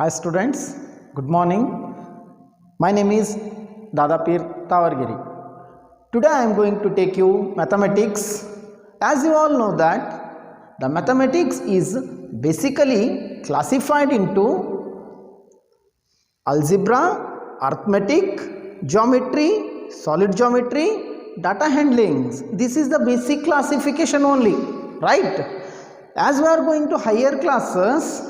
Hi students, good morning. My name is Dadapir Tawargiri. Today I am going to take you mathematics. As you all know that the mathematics is basically classified into algebra, arithmetic, geometry, solid geometry, data handling. This is the basic classification only, right? As we are going to higher classes,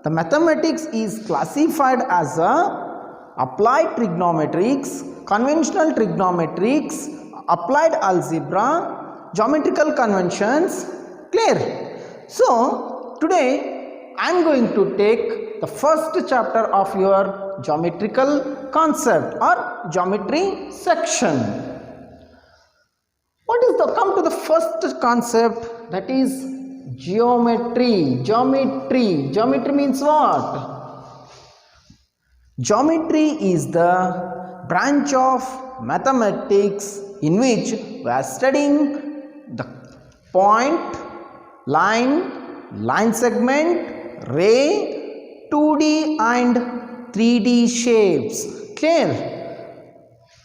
the mathematics is classified as applied trigonometrics, conventional trigonometrics, applied algebra, geometrical conventions. Clear? So today I am going to take the first chapter of your geometrical concept or geometry section. Come to the first concept, that is geometry. Geometry means what? Geometry is the branch of mathematics in which we are studying the point, line segment, ray, 2D and 3D shapes. Clear?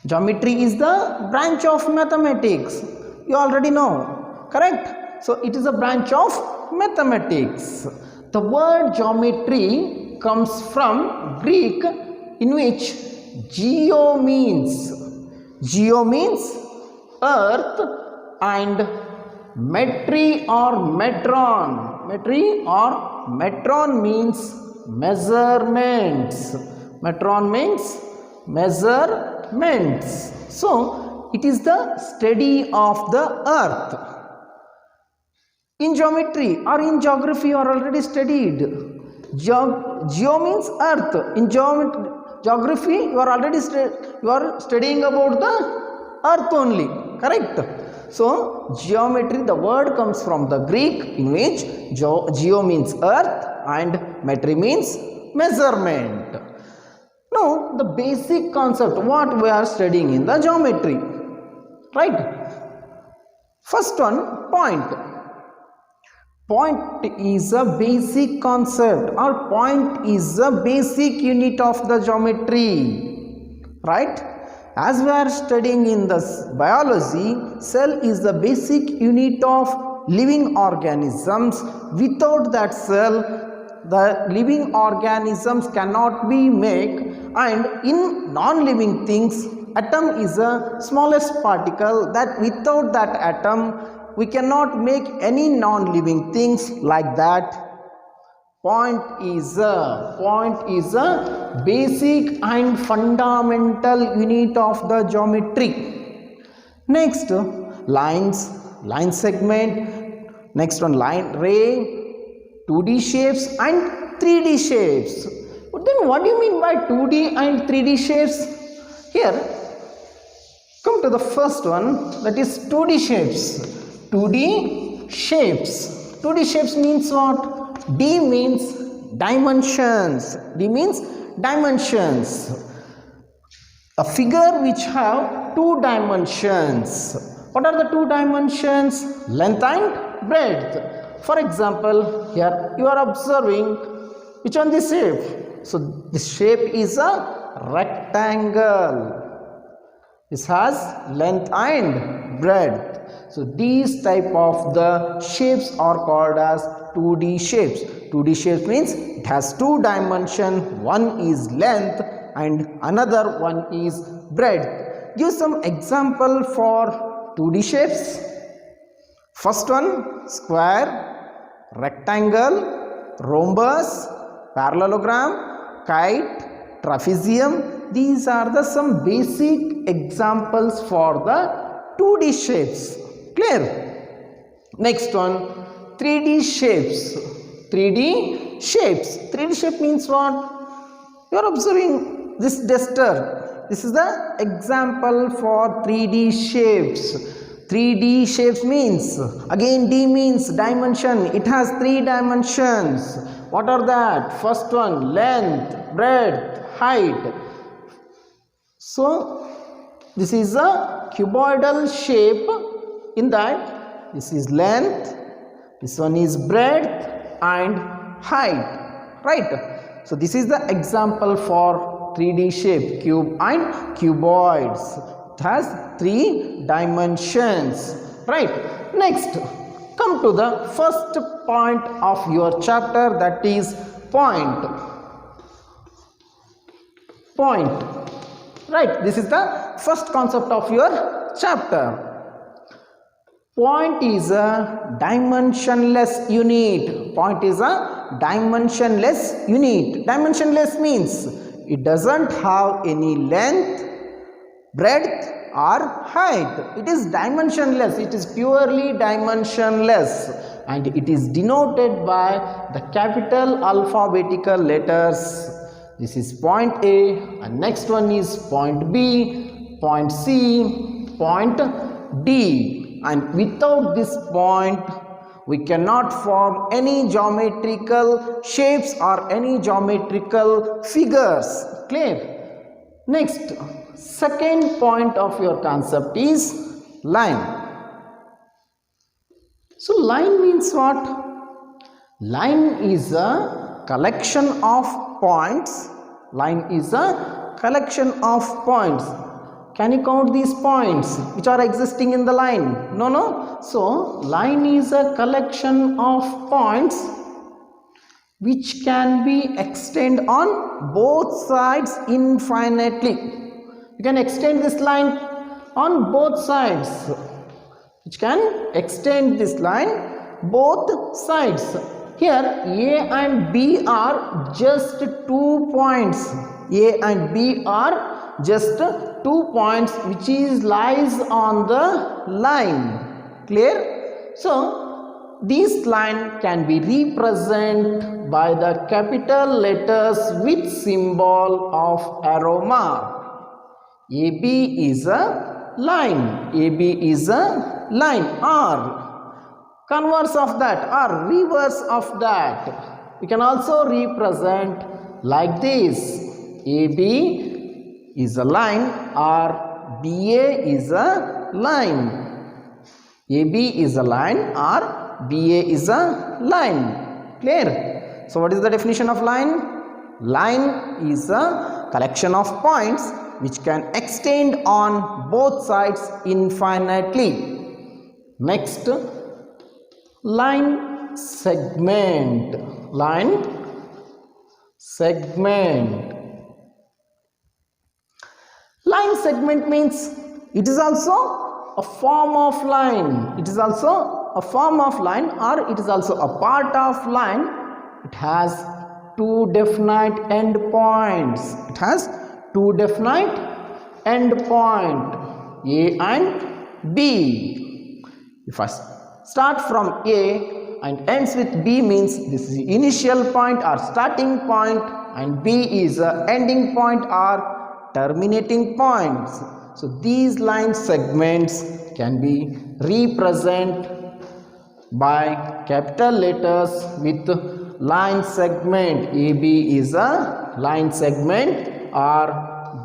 Geometry is the branch of mathematics. You already know, correct? So it is a branch of mathematics. The word geometry comes from Greek, in which geo means earth and metri or metron means measurements. Metron means measurements. So it is the study of the earth. In geometry or in geography you are already studied. Geo means earth. In geography you are studying about the earth only, correct? So geometry, the word comes from the Greek, in which geo means earth and metri means measurement. Now the basic concept what we are studying in the geometry, right? First one, point. Point is a basic concept, or point is a basic unit of the geometry, right? As we are studying in the biology, cell is the basic unit of living organisms. Without that cell, the living organisms cannot be made, and in non-living things, atom is the smallest particle that without that atom we cannot make any non-living things like that. Point is a basic and fundamental unit of the geometry. Next, line segment. Next one, line, ray, 2D shapes and 3D shapes. But then what do you mean by 2D and 3D shapes? Here, come to the first one, that is 2D shapes. 2D shapes. 2D shapes means what? D means dimensions. D means dimensions. A figure which have two dimensions. What are the two dimensions? Length and breadth. For example, here you are observing which one, this shape. So this shape is a rectangle. This has length and breadth. So these type of the shapes are called as 2D shapes. 2D shapes means it has two dimensions. One is length and another one is breadth. Give some example for 2D shapes. First one, square, rectangle, rhombus, parallelogram, kite, trapezium. These are the some basic examples for the 2D shapes. Clear? Next one, 3D shapes. 3D shapes. 3D shape means what? You are observing this duster. This is the example for 3D shapes. 3D shapes means, again D means dimension. It has three dimensions. What are that? First one, length, breadth, height. So this is a cuboidal shape. In that, this is length, this one is breadth and height, right? So this is the example for 3D shape, cube and cuboids. It has 3 dimensions, right? Next, come to the first point of your chapter, that is point. Right, this is the first concept of your chapter. Point is a dimensionless unit. Point is a dimensionless unit. Dimensionless means it doesn't have any length, breadth or height. It is dimensionless. It is purely dimensionless, and it is denoted by the capital alphabetical letters. This is point A, and next one is point B, point C, point D. And without this point, we cannot form any geometrical shapes or any geometrical figures. Clear? Next, second point of your concept is line. So line means what? Line is a collection of points. Line is a collection of points. Can you count these points which are existing in the line? No. So line is a collection of points which can be extended on both sides infinitely. You can extend this line on both sides. Which can extend this line both sides. Here A and B are just 2 points. A and B are just 2 points which lies on the line. Clear? So this line can be represented by the capital letters with symbol of arrow mark. AB is a line. AB is a line. R. Converse of that or reverse of that, we can also represent like this. AB is a line or BA is a line. AB is a line or BA is a line. Clear? So what is the definition of line? Line is a collection of points which can extend on both sides infinitely. Next, line segment. Line segment. Line segment means it is also a form of line. It is also a form of line, or it is also a part of line. It has 2 definite endpoints. It has 2 definite endpoints, A and B. If I start from A and ends with B, means this is the initial point or starting point, and B is a ending point or terminating points. So these line segments can be represented by capital letters with line segment. AB is a line segment or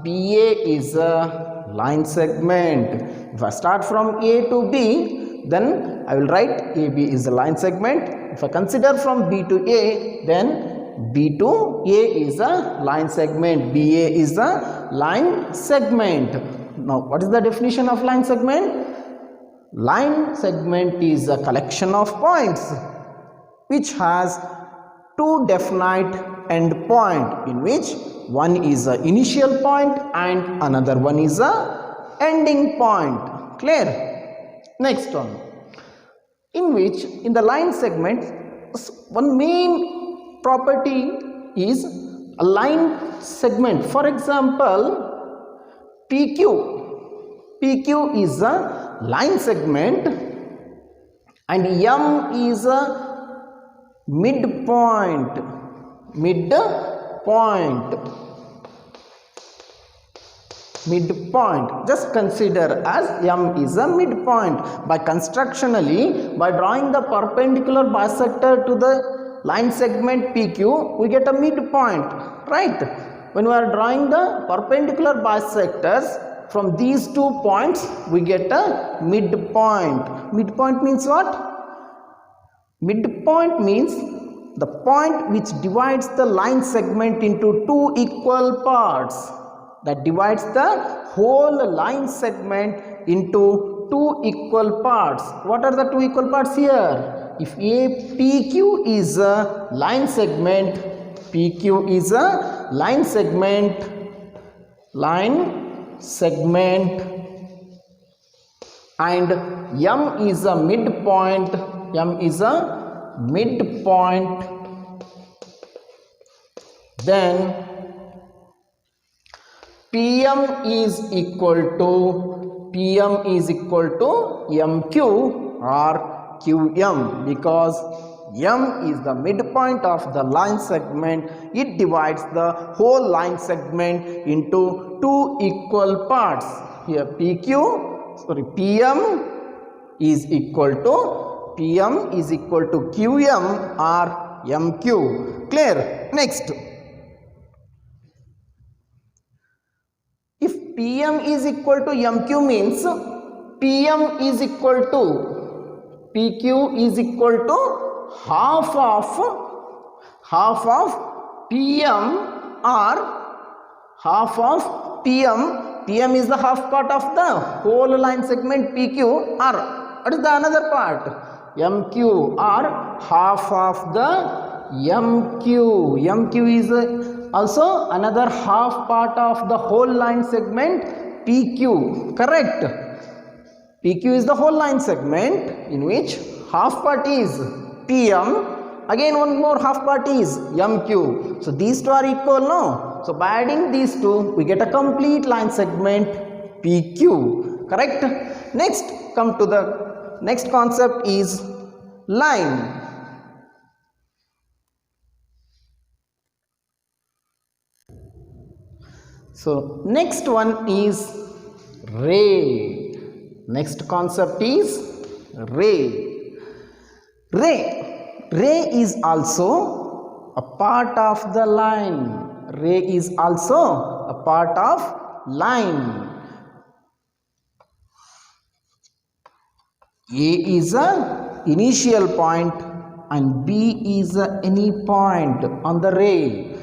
BA is a line segment. If I start from A to B, then I will write AB is a line segment. If I consider from B to A, then B to A is a line segment. BA is a line segment. Now, what is the definition of line segment? Line segment is a collection of points which has 2 definite endpoints, in which one is an initial point and another one is a ending point. Clear? Next one, in which in the line segment, one main property is a line segment. For example, PQ is a line segment and M is a midpoint. Just consider as M is a midpoint. By constructionally, by drawing the perpendicular bisector to the line segment PQ, we get a midpoint, right? When we are drawing the perpendicular bisectors from these 2 points, we get a midpoint. Midpoint means what? Midpoint means the point which divides the line segment into two equal parts, that divides the whole line segment into two equal parts. What are the two equal parts here? If PQ is a line segment, PQ is a line segment, and M is a midpoint, then PM is equal to MQ or QM, because M is the midpoint of the line segment. It divides the whole line segment into two equal parts. Here PM is equal to QM or MQ. Clear? Next, if PM is equal to MQ means PM is equal to PQ is equal to half of PM or half of PM. PM is the half part of the whole line segment PQ, or what is the another part? MQ, or half of the MQ. MQ is also another half part of the whole line segment PQ. Correct? PQ is the whole line segment in which half part is PM, again one more half part is MQ. So these two are equal, no? So by adding these two, we get a complete line segment PQ. Correct? Next, come to the next concept is line. So next one is ray. Next concept is ray. Ray is also a part of the line. Ray is also a part of line. A is a initial point and B is any point on the ray.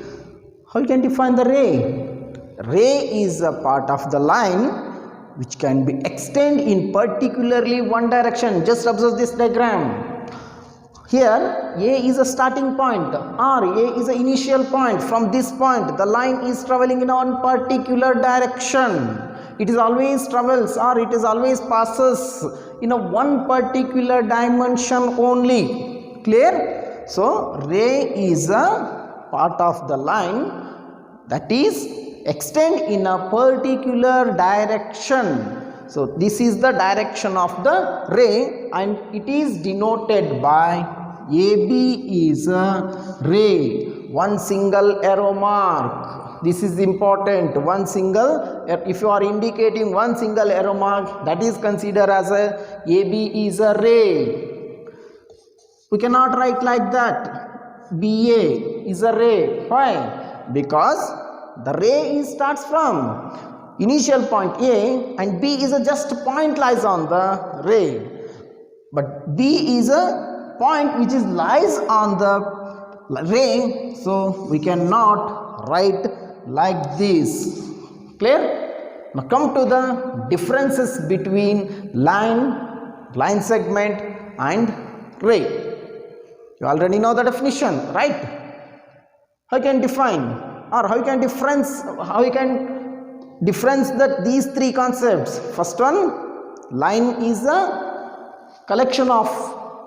How you can define the ray? Ray is a part of the line which can be extended in particularly one direction. Just observe this diagram. Here A is a starting point or A is an initial point. From this point the line is traveling in one particular direction. It is always travels or it is always passes in a one particular dimension only. Clear? So ray is a part of the line that is extend in a particular direction. So this is the direction of the ray and it is denoted by AB is a ray, one single arrow mark. This is important. One single, if you are indicating one single arrow mark, that is considered as a AB is a ray. We cannot write like that. BA is a ray. Why? Because the ray starts from initial point A and B is a just point lies on the ray. But B is a point which is lies on the ray, so we cannot write like this. Clear? Now come to the differences between line segment and ray. You already know the definition, right? How you can define or how you can difference that these three concepts? First one, line is a collection of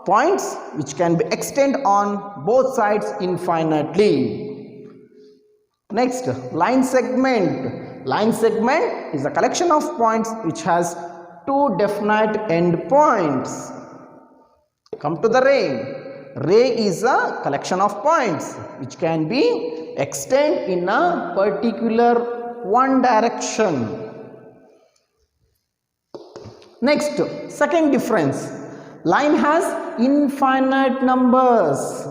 points which can be extended on both sides infinitely. Next, line segment. Line segment is a collection of points which has two definite endpoints. Come to the ray. Ray is a collection of points which can be extended in a particular one direction. Next, second difference. Line has infinite numbers.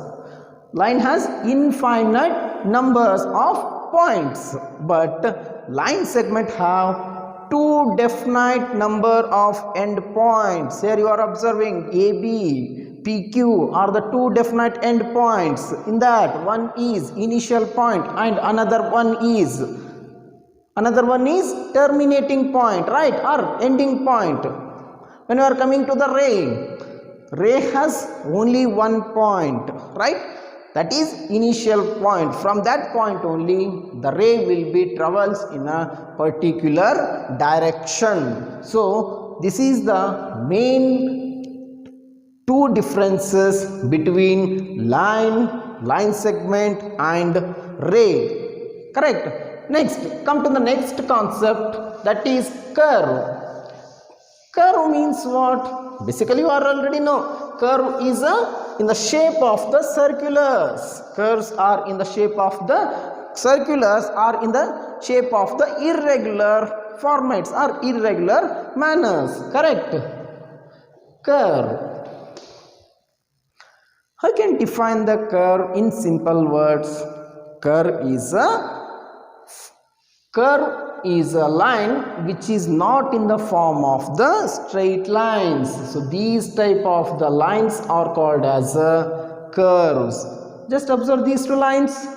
Line has infinite numbers of points, but line segment have two definite number of endpoints. Here you are observing AB PQ are the two definite endpoints. In that, one is initial point and another one is terminating point, right, or ending point. When you are coming to the ray has only one point, right, that is initial point. From that point only the ray will be travels in a particular direction. So this is the main two differences between line segment and ray, correct. Next, come to the next concept, that is curve. Curve means what? Basically you are already know, curve is in the shape of the circulars. Curves are in the shape of the circulars, are in the shape of the irregular formats or irregular manners, correct. Curve, I can define the curve in simple words. Curve is a line which is not in the form of the straight lines. So these type of the lines are called as curves. Just observe these two lines,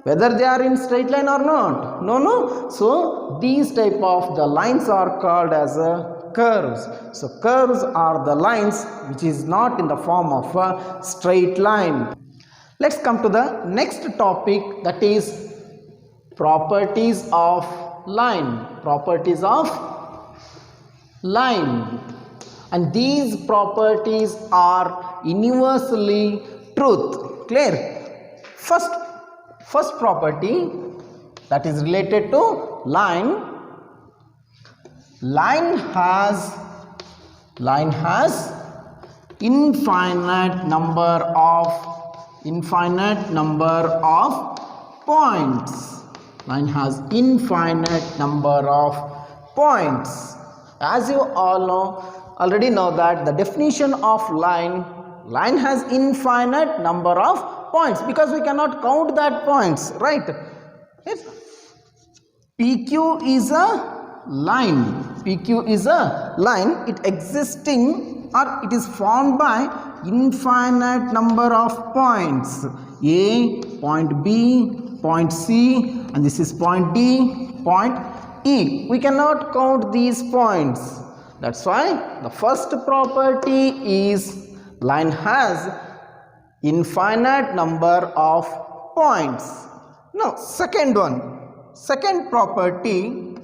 whether they are in straight line or not. No. So these type of the lines are called as curves. So curves are the lines which is not in the form of a straight line. Let's come to the next topic, that is properties of line. Properties of line, and these properties are universally truth. Clear? First property, that is related to line. Line has infinite number of points. Line has infinite number of points. As you all already know that the definition of line has infinite number of points, because we cannot count that points, right? Yes. PQ is a line. PQ is a line. It existing or it is formed by infinite number of points. A, point B, point C, and this is point D, point E. We cannot count these points. That's why the first property is line has infinite number of points. Now second property,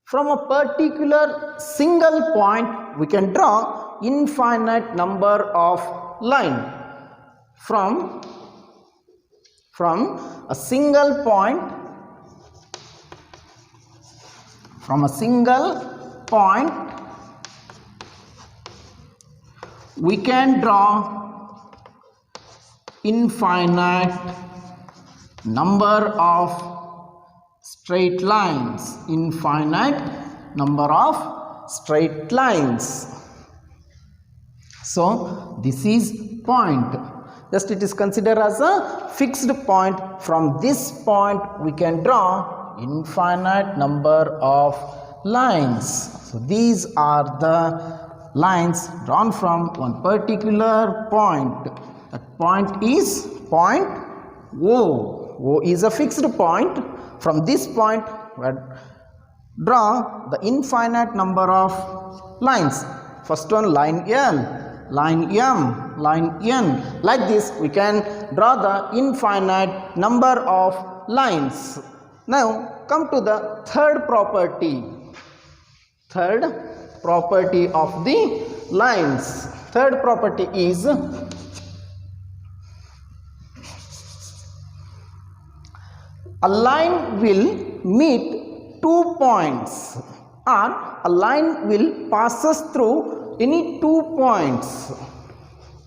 from a particular single point we can draw infinite number of line. From a single point, we can draw infinite number of straight lines. So this is point. Just it is considered as a fixed point. From this point we can draw infinite number of lines. So these are the lines drawn from one particular point. That point is point O. O is a fixed point. From this point we draw the infinite number of lines. First one, line L, line M, line N. Like this we can draw the infinite number of lines. Now come to the third property. Third property of the lines. Third property is a line will meet 2 points, or a line will passes through any 2 points.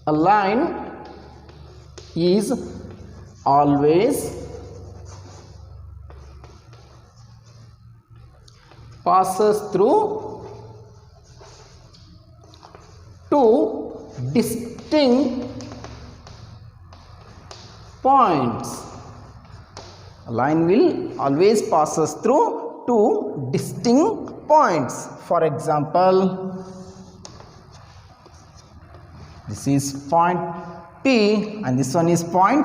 A line is always passes through 2 distinct points. A line will always passes through 2 distinct points. For example, This is point P and this one is point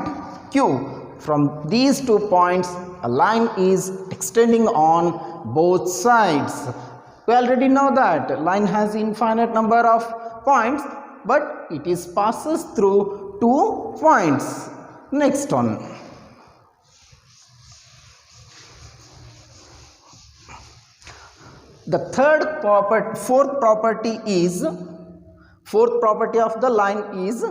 Q. From these 2 points, a line is extending on both sides. We already know that line has infinite number of points, but it is passes through 2 points. Next one. The fourth property of the line is 2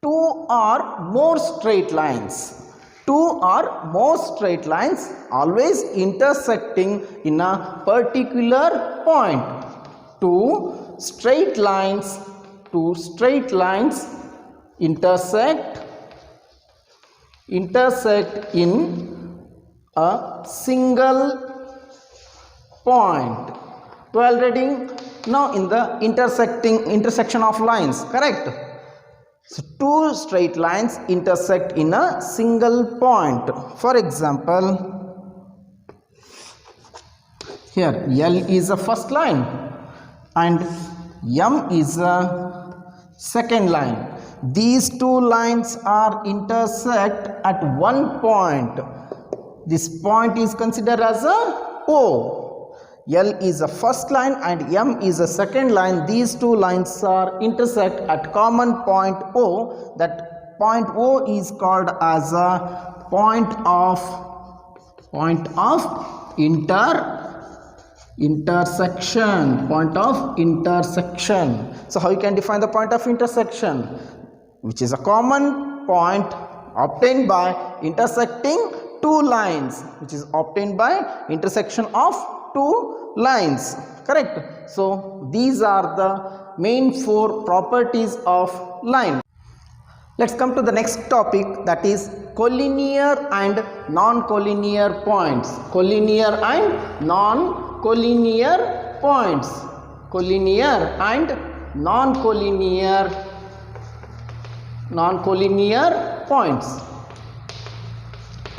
or more straight lines. 2 or more straight lines always intersecting in a particular point. Two straight lines intersect in a single point. We already know in the intersection of lines, correct? So 2 straight lines intersect in a single point. For example, here L is the first line and M is the second line. These 2 lines are intersect at one point. This point is considered as a O. L is the first line and M is the second line. These 2 lines are intersect at common point O. That point O is called as a point of intersection. Point of intersection. So how you can define the point of intersection? Which is a common point obtained by intersecting 2 lines, which is obtained by intersection of 2 lines, correct? So these are the main 4 properties of line. Let's come to the next topic, that is collinear and non-collinear points. Collinear and non-collinear points. Collinear and non-collinear points.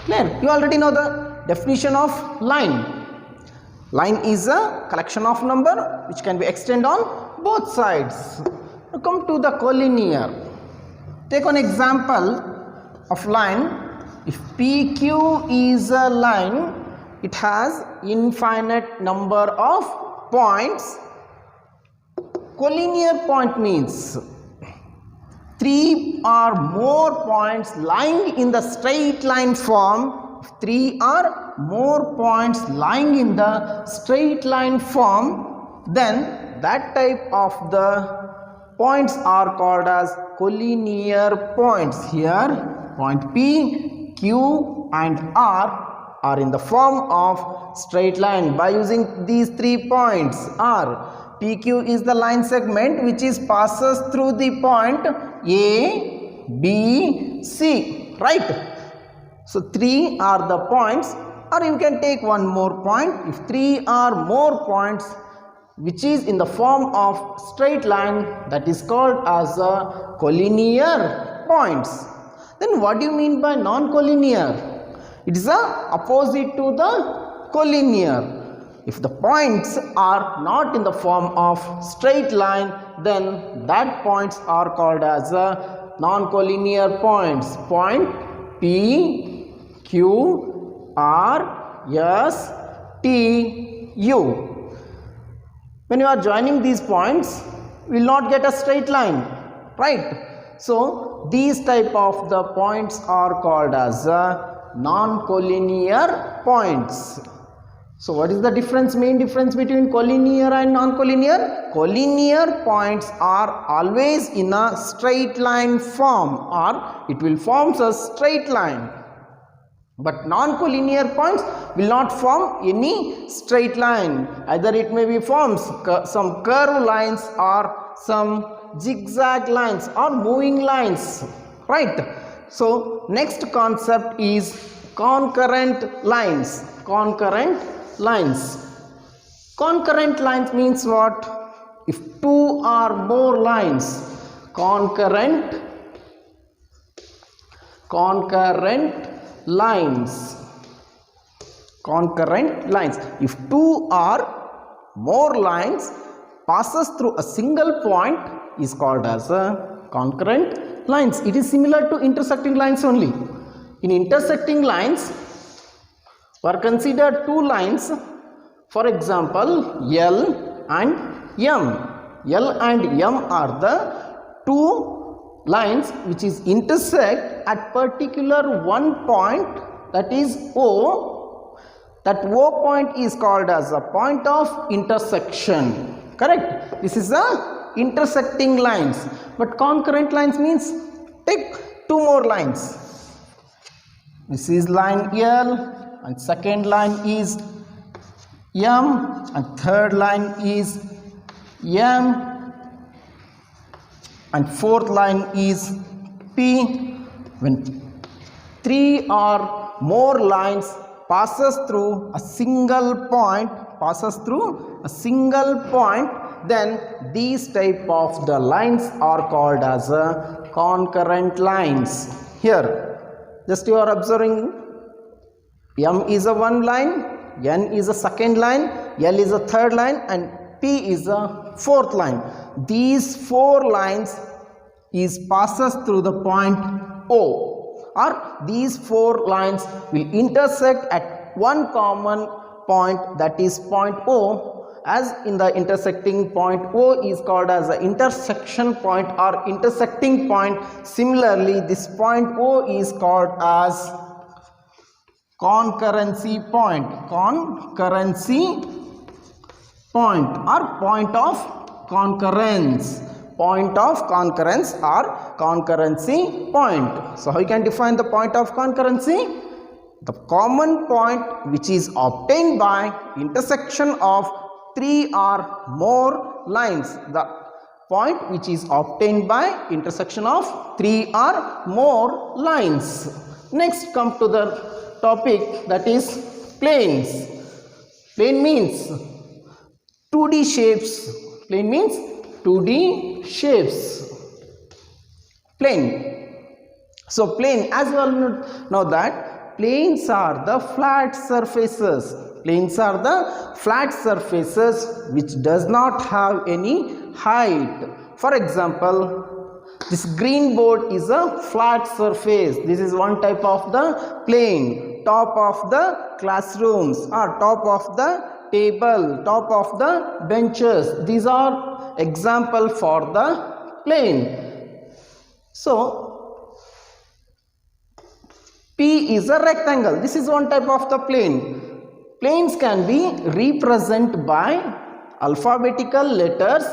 Then you already know the definition of line. Line is a collection of number which can be extended on both sides. Now come to the collinear. Take an example of line. If PQ is a line, it has infinite number of points. Collinear point means 3 or more points lying in the straight line form. 3 or more points lying in the straight line form, then that type of the points are called as collinear points. Here point P, Q and R are in the form of straight line. By using these 3 points, R, PQ is the line segment which is passes through the point A, B, C, right? So 3 are the points, or you can take one more point. If 3 or more points which is in the form of straight line, that is called as a collinear points. Then what do you mean by non-collinear? It is the opposite to the collinear. If the points are not in the form of straight line, then that points are called as a non-collinear points. Point P, Q, R, S, T, U. When you are joining these points, we will not get a straight line, right? So these type of the points are called as non-collinear points. So what is the main difference between collinear and non-collinear? Collinear points are always in a straight line form, or it will form a straight line. But non-collinear points will not form any straight line. Either it may be forms some curved lines or some zigzag lines or moving lines, right? So next concept is concurrent lines. Concurrent lines. Concurrent lines means what? If 2 or more lines, concurrent lines. If 2 or more lines passes through a single point, is called as a concurrent lines. It is similar to intersecting lines only. In intersecting lines, we are considered two lines, for example L and M. L and M are the two lines which is intersect at particular one point, that is O. That O point is called as a point of intersection. Correct? This is the intersecting lines. But concurrent lines means take two more lines. This is line L and second line is M and third line is M and fourth line is P. When three or more lines passes through a single point, then these type of the lines are called as concurrent lines. Here just you are observing, M is a one line, N is a second line, L is a third line and P is a fourth line. These four lines is passes through the point O, or these four lines will intersect at one common point, that is point O. As in the intersecting point, O is called as the intersection point or intersecting point. Similarly, this point O is called as concurrency point, or point of concurrence, or concurrency point. So how you can define the point of concurrency? The common point which is obtained by intersection of three or more lines. The point which is obtained by intersection of three or more lines. Next come to the topic, that is planes. Plane means 2D shapes. Plane means 2D shapes. Plane. So plane, as you all know that planes are the flat surfaces. Planes are the flat surfaces which does not have any height. For example, this green board is a flat surface. This is one type of the plane. Top of the classrooms or top of the table, top of the benches. These are example for the plane. So P is a rectangle. This is one type of the plane. Planes can be represented by alphabetical letters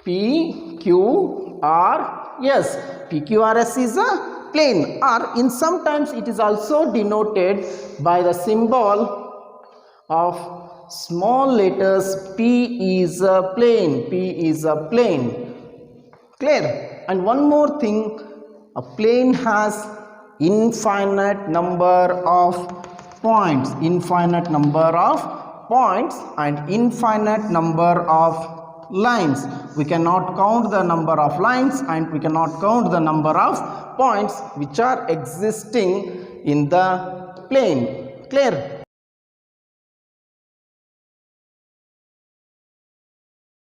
P, Q, R, S. P, Q, R, S is a plane, or in sometimes it is also denoted by the symbol of small letters P is a plane. P is a plane. Clear? And one more thing, a plane has infinite number of points, and infinite number of lines. We cannot count the number of lines and we cannot count the number of points which are existing in the plane. Clear?